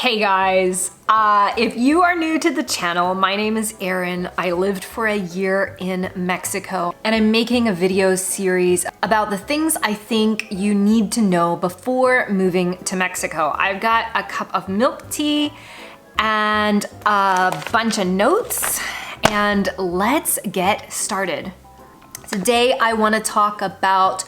Hey guys, if you are new to the channel, my name is Erin. I lived for a year in Mexico and I'm making a video series about the things I think you need to know before moving to Mexico. I've got a cup of milk tea and a bunch of notes, and let's get started. Today I want to talk about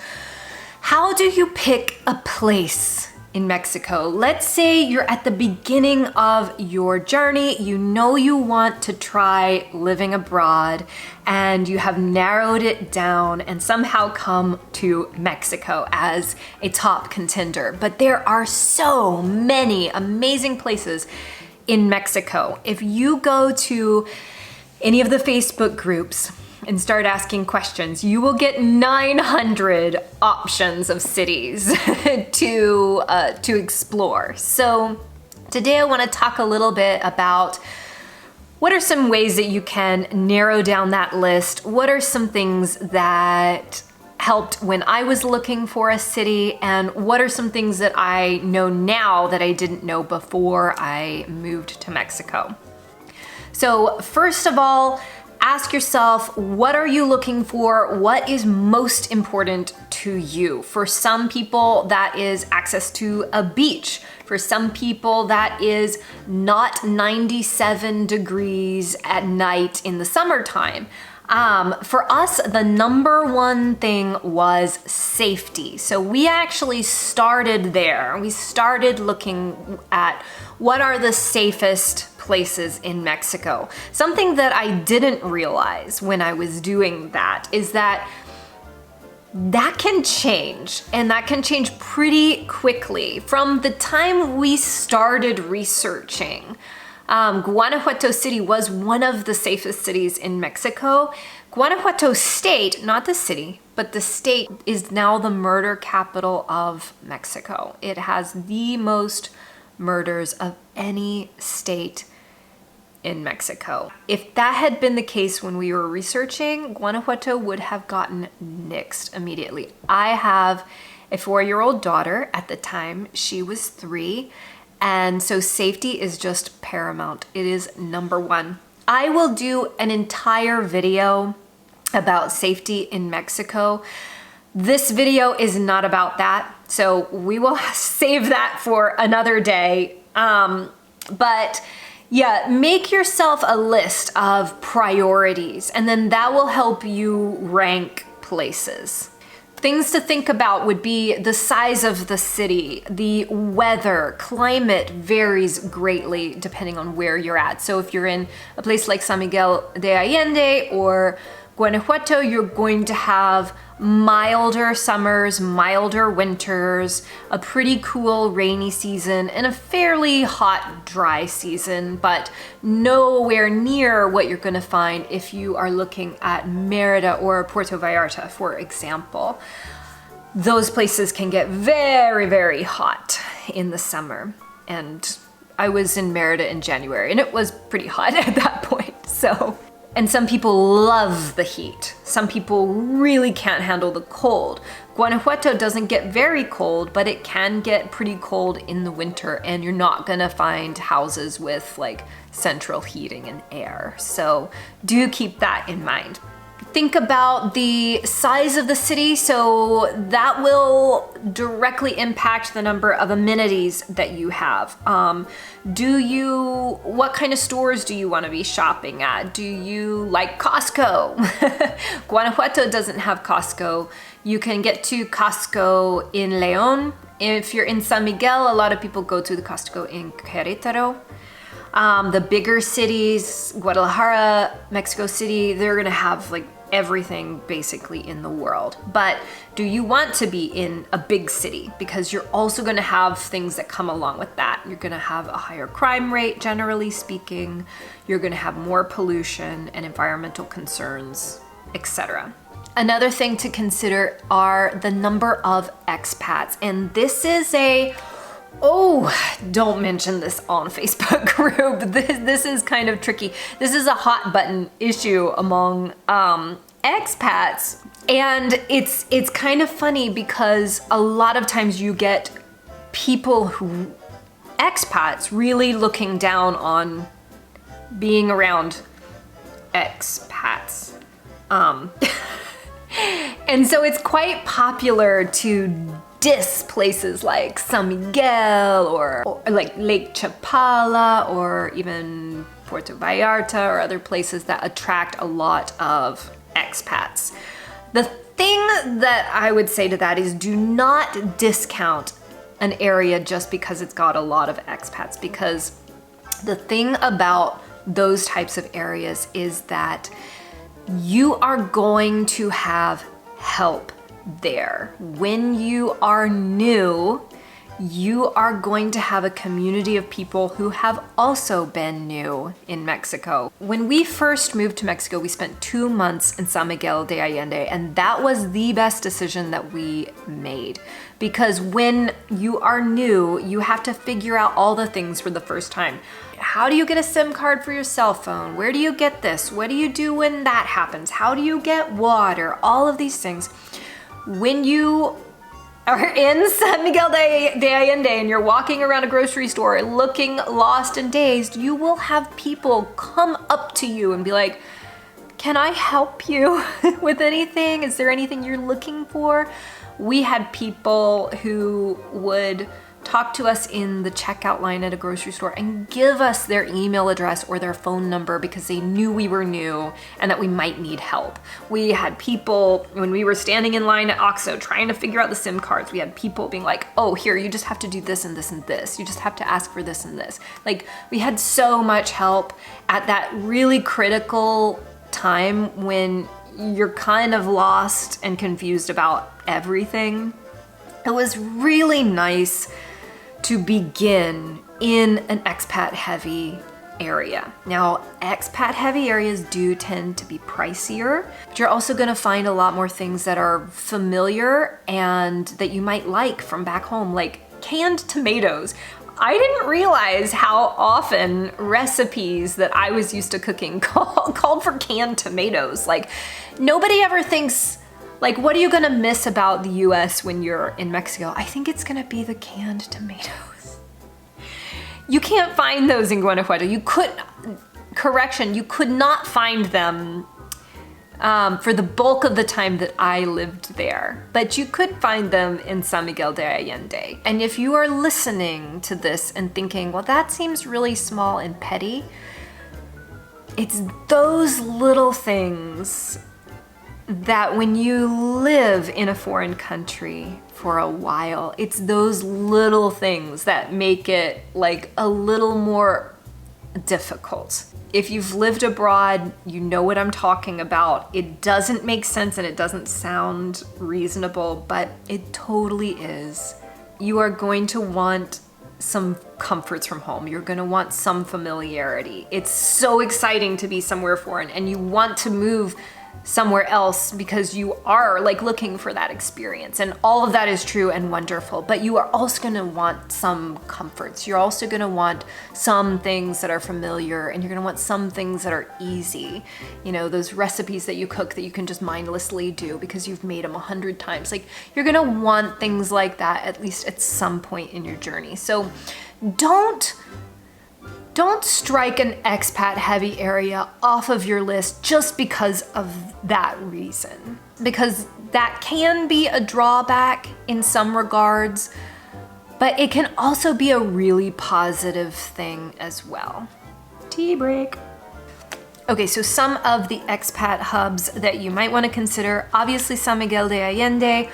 how do you pick a place in Mexico. Let's say you're at the beginning of your journey, you know you want to try living abroad and you have narrowed it down and somehow come to Mexico as a top contender. But there are so many amazing places in Mexico. If you go to any of the Facebook groups and start asking questions, you will get 900 options of cities to explore. So today I want to talk a little bit about what are some ways that you can narrow down that list. What are some things that helped when I was looking for a city, and what are some things that I know now that I didn't know before I moved to Mexico. So first of all, ask yourself, what are you looking for? What is most important to you? For some people, that is access to a beach. For some people, that is not 97 degrees at night in the summertime. For us, the number one thing was safety. So we actually started there. We started looking at what are the safest places in Mexico. Something that I didn't realize when I was doing that is that can change, and that can change pretty quickly. From the time we started researching, Guanajuato City was one of the safest cities in Mexico. Guanajuato State, not the city, but the state is now the murder capital of Mexico. It has the most murders of any state in Mexico. If that had been the case when we were researching, Guanajuato would have gotten nixed immediately. I have a 4-year-old daughter. At the time, she was 3. And so safety is just paramount. It is number one. I will do an entire video about safety in Mexico. This video is not about that, so we will save that for another day. But yeah, make yourself a list of priorities, and then that will help you rank places. Things to think about would be the size of the city, the weather, climate varies greatly depending on where you're at. So if you're in a place like San Miguel de Allende or Guanajuato, you're going to have milder summers, milder winters, a pretty cool rainy season, and a fairly hot dry season, but nowhere near what you're gonna find if you are looking at Merida or Puerto Vallarta, for example. Those places can get very, very hot in the summer. And I was in Merida in January and it was pretty hot at that point, so. And some people love the heat. Some people really can't handle the cold. Guanajuato doesn't get very cold, but it can get pretty cold in the winter, and you're not gonna find houses with like central heating and air. So do keep that in mind. Think about the size of the city, so that will directly impact the number of amenities that you have. What kind of stores do you want to be shopping at? Do you like Costco? Guanajuato doesn't have Costco. You can get to Costco in León. If you're in San Miguel, a lot of people go to the Costco in Querétaro. The bigger cities, Guadalajara, Mexico City, they're gonna have like everything basically in the world. But do you want to be in a big city? Because you're also gonna have things that come along with that. You're gonna have a higher crime rate, generally speaking. You're gonna have more pollution and environmental concerns, etc. Another thing to consider are the number of expats. And this is don't mention this on Facebook group. This is kind of tricky. This is a hot button issue among expats. And it's kind of funny because a lot of times you get people who expats really looking down on being around expats. And so it's quite popular to diss places like San Miguel or like Lake Chapala or even Puerto Vallarta or other places that attract a lot of expats. The thing that I would say to that is do not discount an area just because it's got a lot of expats, because the thing about those types of areas is that you are going to have help there. When you are new, you are going to have a community of people who have also been new in Mexico. When we first moved to Mexico, we spent 2 months in San Miguel de Allende, and that was the best decision that we made. Because when you are new, you have to figure out all the things for the first time. How do you get a SIM card for your cell phone? Where do you get this? What do you do when that happens? How do you get water? All of these things. When you are in San Miguel de Allende and you're walking around a grocery store looking lost and dazed, you will have people come up to you and be like, can I help you with anything? Is there anything you're looking for? We had people who would talk to us in the checkout line at a grocery store and give us their email address or their phone number because they knew we were new and that we might need help. We had people, when we were standing in line at OXXO trying to figure out the SIM cards, we had people being like, oh, here, you just have to do this and this and this. You just have to ask for this and this. Like, we had so much help at that really critical time when you're kind of lost and confused about everything. It was really nice to begin in an expat heavy area. Now, expat heavy areas do tend to be pricier, but you're also gonna find a lot more things that are familiar and that you might like from back home, like canned tomatoes. I didn't realize how often recipes that I was used to cooking called for canned tomatoes. Like, nobody ever thinks, like, what are you gonna miss about the US when you're in Mexico? I think it's gonna be the canned tomatoes. You can't find those in Guanajuato. You could not find them for the bulk of the time that I lived there, but you could find them in San Miguel de Allende. And if you are listening to this and thinking, well, that seems really small and petty, it's those little things that when you live in a foreign country for a while, it's those little things that make it like a little more difficult. If you've lived abroad, you know what I'm talking about. It doesn't make sense and it doesn't sound reasonable, but it totally is. You are going to want some comforts from home. You're gonna want some familiarity. It's so exciting to be somewhere foreign and you want to move somewhere else because you are like looking for that experience, and all of that is true and wonderful, but you are also gonna want some comforts. You're also gonna want some things that are familiar, and you're gonna want some things that are easy. You know, those recipes that you cook that you can just mindlessly do because you've made them 100 times. Like, you're gonna want things like that at least at some point in your journey. So don't strike an expat heavy area off of your list just because of that reason. Because that can be a drawback in some regards, but it can also be a really positive thing as well. Tea break. Okay, so some of the expat hubs that you might want to consider, obviously San Miguel de Allende.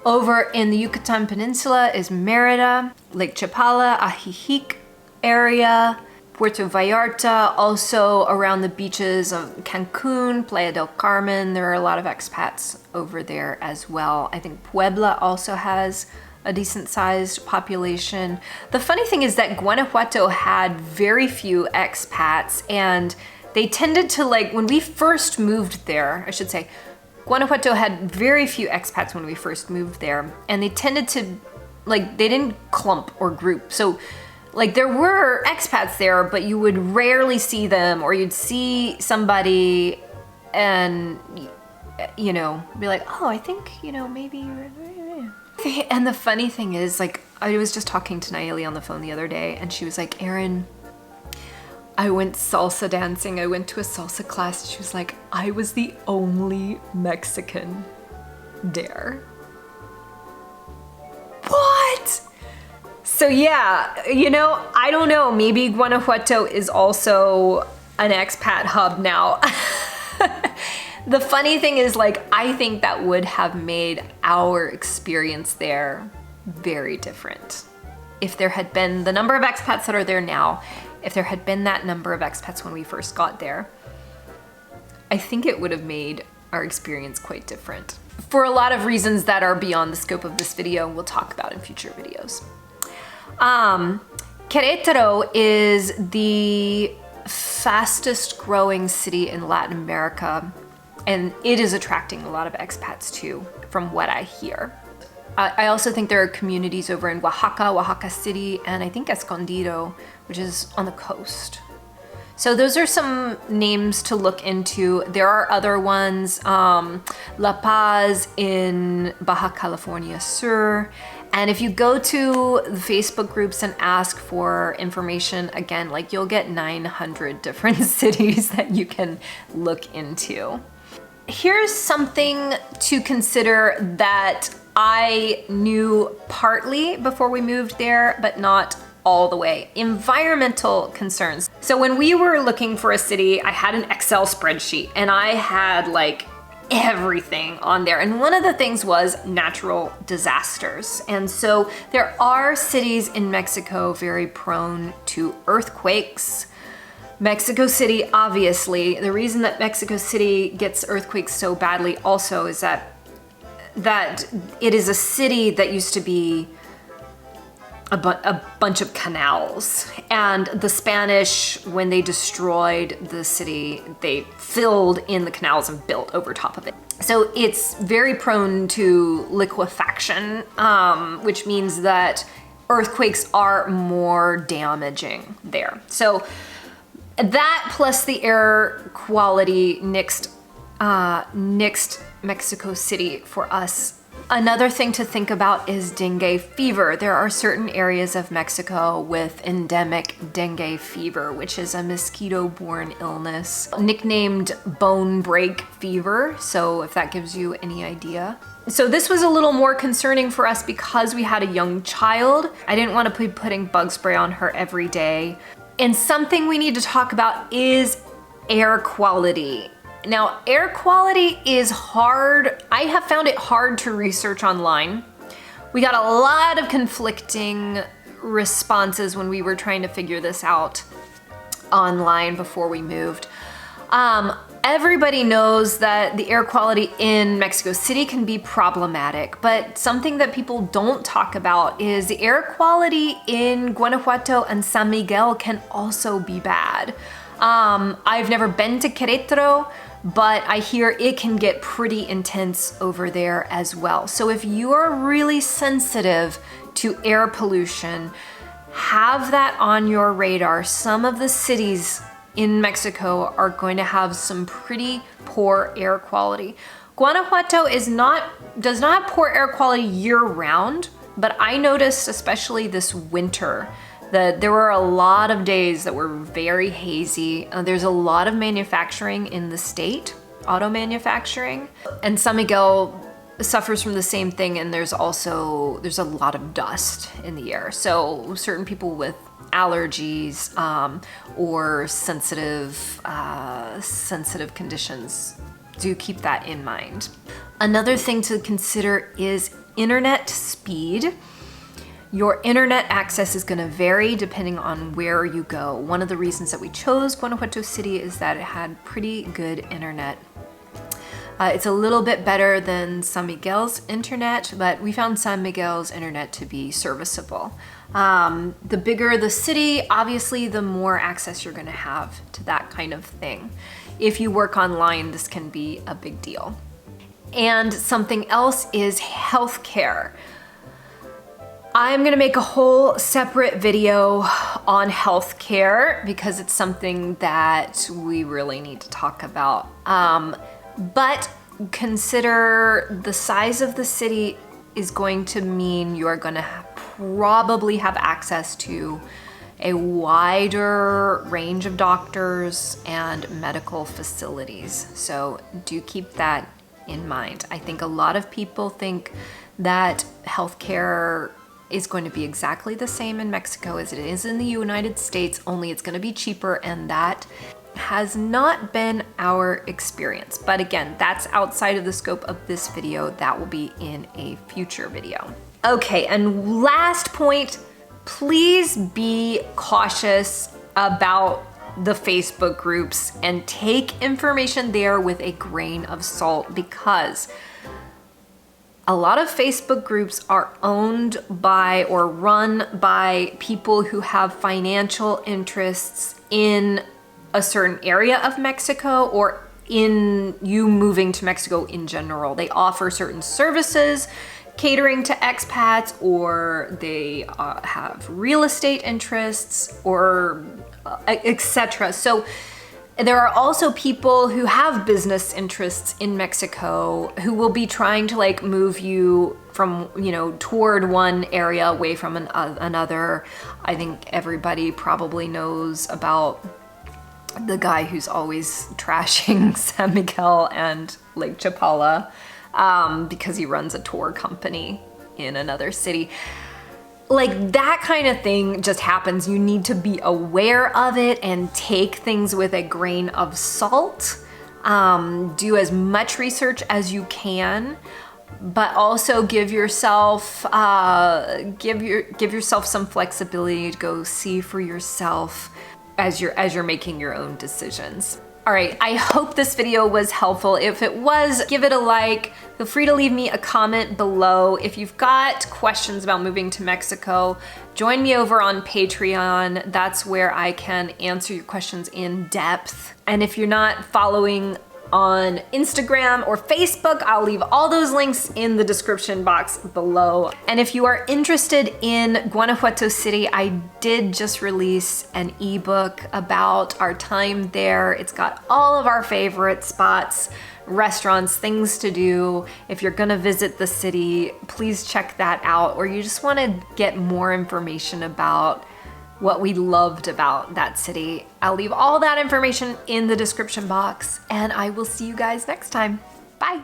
Over in the Yucatan Peninsula is Merida, Lake Chapala, Ajijic area, Puerto Vallarta, also around the beaches of Cancun, Playa del Carmen. There are a lot of expats over there as well. I think Puebla also has a decent sized population. The funny thing is that Guanajuato had very few expats, and they tended to, like, when we first moved there, I should say, Guanajuato had very few expats when we first moved there, and they tended to, like, they didn't clump or group. So, like, there were expats there, but you would rarely see them, or you'd see somebody and, you know, be like, oh, I think, you know, maybe. And the funny thing is, like, I was just talking to Nayeli on the phone the other day, and she was like, Erin, I went salsa dancing. I went to a salsa class. She was like, I was the only Mexican there. What? So yeah, you know, I don't know, maybe Guanajuato is also an expat hub now. The funny thing is, like, I think that would have made our experience there very different. If there had been the number of expats that are there now, if there had been that number of expats when we first got there, I think it would have made our experience quite different. For a lot of reasons that are beyond the scope of this video, we'll talk about in future videos. Querétaro is the fastest growing city in Latin America, and it is attracting a lot of expats too, from what I hear. I also think there are communities over in Oaxaca City, and I think Escondido, which is on the coast. So those are some names to look into. There are other ones, La Paz in Baja California Sur. And if you go to the Facebook groups and ask for information, again, like, you'll get 900 different cities that you can look into. Here's something to consider that I knew partly before we moved there, but not all the way. Environmental concerns. So when we were looking for a city, I had an Excel spreadsheet and I had like everything on there. And one of the things was natural disasters. And so there are cities in Mexico very prone to earthquakes. Mexico City, obviously. The reason that Mexico City gets earthquakes so badly also is that it is a city that used to be a bunch of canals, and the Spanish, when they destroyed the city, they filled in the canals and built over top of it. So it's very prone to liquefaction, which means that earthquakes are more damaging there. So that plus the air quality nixed Mexico City for us. Another thing to think about is dengue fever. There are certain areas of Mexico with endemic dengue fever, which is a mosquito-borne illness, nicknamed bone break fever, so if that gives you any idea. So this was a little more concerning for us because we had a young child. I didn't want to be putting bug spray on her every day. And something we need to talk about is air quality. Now, air quality is hard. I have found it hard to research online. We got a lot of conflicting responses when we were trying to figure this out online before we moved. Everybody knows that the air quality in Mexico City can be problematic, but something that people don't talk about is the air quality in Guanajuato and San Miguel can also be bad. I've never been to Querétaro, but I hear it can get pretty intense over there as well. So if you are really sensitive to air pollution, have that on your radar. Some of the cities in Mexico are going to have some pretty poor air quality. Guanajuato does not have poor air quality year round, but I noticed especially this winter that there were a lot of days that were very hazy. There's a lot of manufacturing in the state, auto manufacturing, and San Miguel suffers from the same thing, and there's a lot of dust in the air. So certain people with allergies or sensitive conditions, do keep that in mind. Another thing to consider is internet speed. Your internet access is going to vary depending on where you go. One of the reasons that we chose Guanajuato City is that it had pretty good internet. It's a little bit better than San Miguel's internet, but we found San Miguel's internet to be serviceable. The bigger the city, obviously, the more access you're going to have to that kind of thing. If you work online, this can be a big deal. And something else is healthcare. I'm gonna make a whole separate video on healthcare because it's something that we really need to talk about. But consider the size of the city is going to mean you're gonna probably have access to a wider range of doctors and medical facilities. So do keep that in mind. I think a lot of people think that healthcare is going to be exactly the same in Mexico as it is in the United States, only it's going to be cheaper, and that has not been our experience. But again, that's outside of the scope of this video. That will be in a future video. Okay, and last point, please be cautious about the Facebook groups and take information there with a grain of salt, because a lot of Facebook groups are owned by or run by people who have financial interests in a certain area of Mexico or in you moving to Mexico in general. They offer certain services catering to expats, or they have real estate interests, or etc. So there are also people who have business interests in Mexico who will be trying to like move you from, you know, toward one area away from another. I think everybody probably knows about the guy who's always trashing San Miguel and Lake Chapala because he runs a tour company in another city. Like that kind of thing just happens. You need to be aware of it and take things with a grain of salt. Do as much research as you can, but also give yourself some flexibility to go see for yourself as you're making your own decisions. All right, I hope this video was helpful. If it was, give it a like. Feel free to leave me a comment below. If you've got questions about moving to Mexico, join me over on Patreon. That's where I can answer your questions in depth. And if you're not following on Instagram or Facebook, I'll leave all those links in the description box below. And if you are interested in Guanajuato City, I did just release an ebook about our time there. It's got all of our favorite spots, restaurants, things to do. If you're gonna visit the city, please check that out, or you just wanna get more information about what we loved about that city. I'll leave all that information in the description box, and I will see you guys next time. Bye.